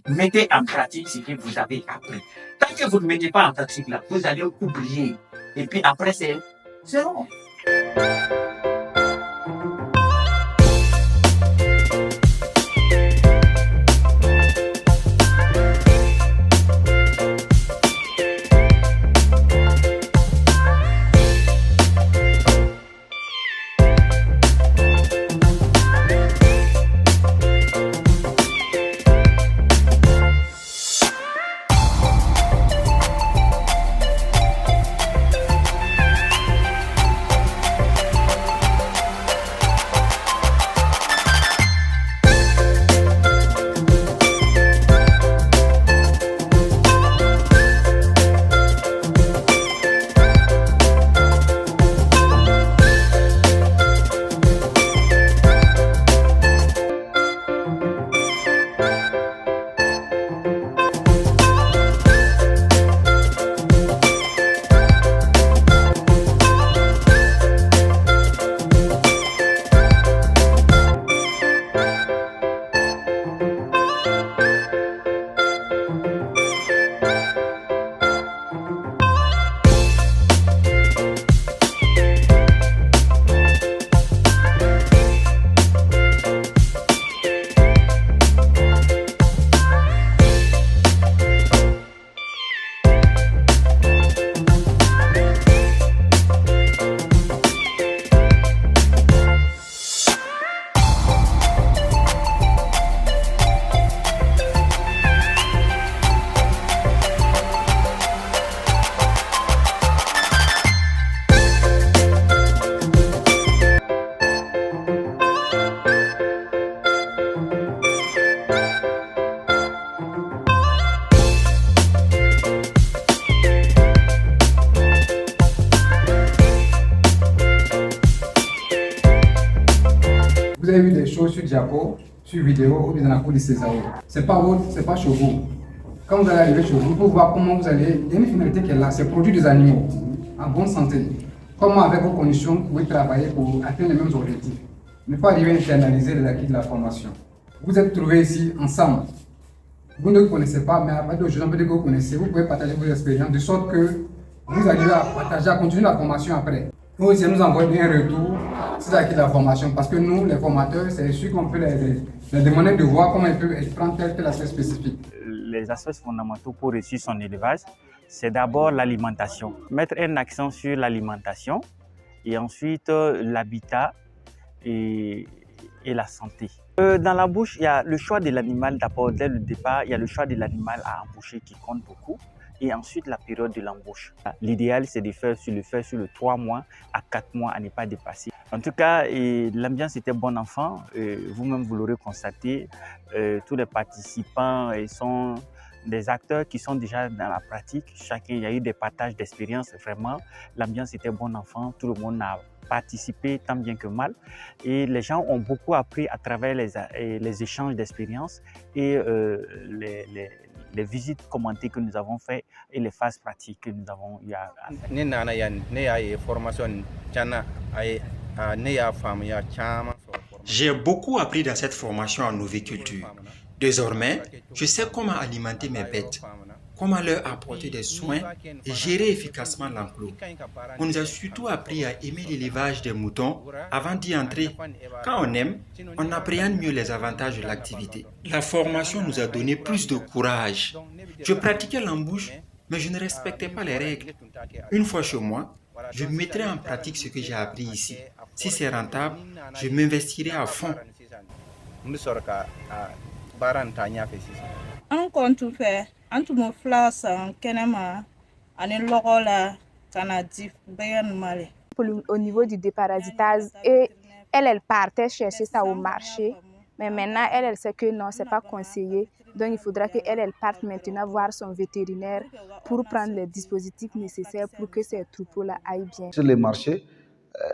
Mettez en pratique ce que vous avez appris. Tant que vous ne mettez pas en pratique là, vous allez oublier. Et puis après, c'est long. Vous avez vu des choses sur Diaco, sur vidéo ou bien dans la cour de César. C'est pas chez vous. Quand vous allez arriver chez vous, pour voir comment vous allez. Il y a une finalité qui est là, c'est produire des animaux en bonne santé. Comment, avec vos conditions, vous pouvez travailler pour atteindre les mêmes objectifs. Ne pas arriver à internaliser les acquis de la formation. Vous êtes trouvés ici ensemble. Vous ne connaissez pas, mais à partir d'aujourd'hui, que vous connaissez, vous pouvez partager vos expériences de sorte que vous arrivez à partager, à continuer la formation après. Nous aussi, nous envoyons un retour sur l'acquis de la formation parce que nous, les formateurs, c'est sûr qu'on peut les demander de voir comment ils peuvent prendre tel aspect spécifique. Les aspects fondamentaux pour réussir son élevage, c'est d'abord l'alimentation. Mettre un accent sur l'alimentation et ensuite l'habitat et la santé. Dans la bouche, il y a le choix de l'animal d'abord. Dès le départ, il y a le choix de l'animal à embaucher qui compte beaucoup. Et ensuite, la période de l'embauche. L'idéal, c'est de le faire sur le 3 mois à 4 mois à ne pas dépasser. En tout cas, l'ambiance était bon enfant. Vous-même, vous l'aurez constaté. Tous les participants sont des acteurs qui sont déjà dans la pratique. Chacun, il y a eu des partages d'expériences. Vraiment, l'ambiance était bon enfant. Tout le monde a participé tant bien que mal. Et les gens ont beaucoup appris à travers les échanges d'expériences et les visites commentées que nous avons faites et les phases pratiques que nous avons eu à faire. J'ai beaucoup appris dans cette formation en oviculture. Désormais, je sais comment alimenter mes bêtes, comment leur apporter des soins et gérer efficacement l'enclos. On nous a surtout appris à aimer l'élevage des moutons avant d'y entrer. Quand on aime, on appréhende mieux les avantages de l'activité. La formation nous a donné plus de courage. Je pratiquais l'embauche, mais je ne respectais pas les règles. Une fois chez moi, je mettrai en pratique ce que j'ai appris ici. Si c'est rentable, je m'investirai à fond. On compte tout faire. Entre mon flas en Kenema, en Lorola, Canadif, Bayan Mali. Au niveau du déparasitage, et elle partait chercher ça au marché, mais maintenant elle sait que non, c'est pas conseillé. Donc il faudra qu'elle parte maintenant voir son vétérinaire pour prendre les dispositifs nécessaires pour que ces troupeaux-là aillent bien. Sur les marchés,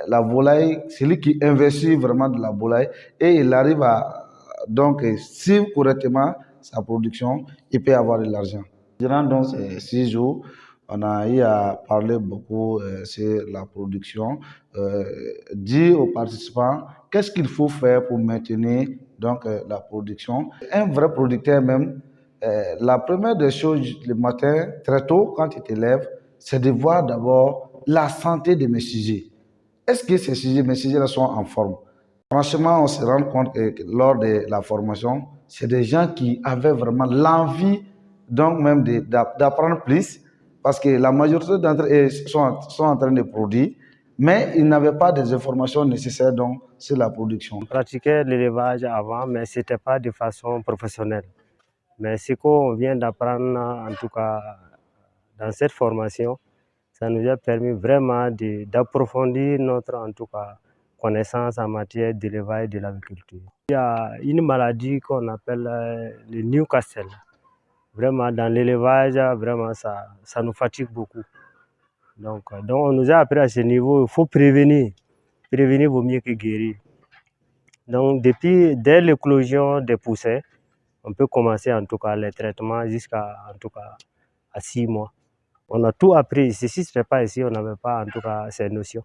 la volaille, c'est lui qui investit vraiment de la volaille et il arrive à donc suivre correctement sa production, il peut avoir de l'argent. Durant donc ces 6 jours, on a eu à parler beaucoup sur la production, dire aux participants qu'est-ce qu'il faut faire pour maintenir donc, la production. Un vrai producteur même La première des choses le matin, très tôt, quand tu te lèves, c'est de voir d'abord la santé de mes sujets. Est-ce que ces sujets, mes sujets sont en forme? Franchement, on se rend compte que lors de la formation, c'est des gens qui avaient vraiment l'envie, donc même d'apprendre plus, parce que la majorité d'entre eux sont en train de produire, mais ils n'avaient pas des informations nécessaires donc, sur la production. On pratiquait l'élevage avant, mais ce n'était pas de façon professionnelle. Mais ce qu'on vient d'apprendre, en tout cas dans cette formation, ça nous a permis vraiment d'approfondir notre en tout cas, connaissance en matière d'élevage et de l'agriculture. Il y a une maladie qu'on appelle le Newcastle. Vraiment, dans l'élevage, vraiment, ça nous fatigue beaucoup. Donc, on nous a appris à ce niveau, il faut prévenir. Prévenir vaut mieux que guérir. Donc, dès l'éclosion des poussins, on peut commencer en tout cas les traitements jusqu'à en tout cas à 6 mois. On a tout appris. Si ce n'est pas ici, on n'avait pas en tout cas ces notions.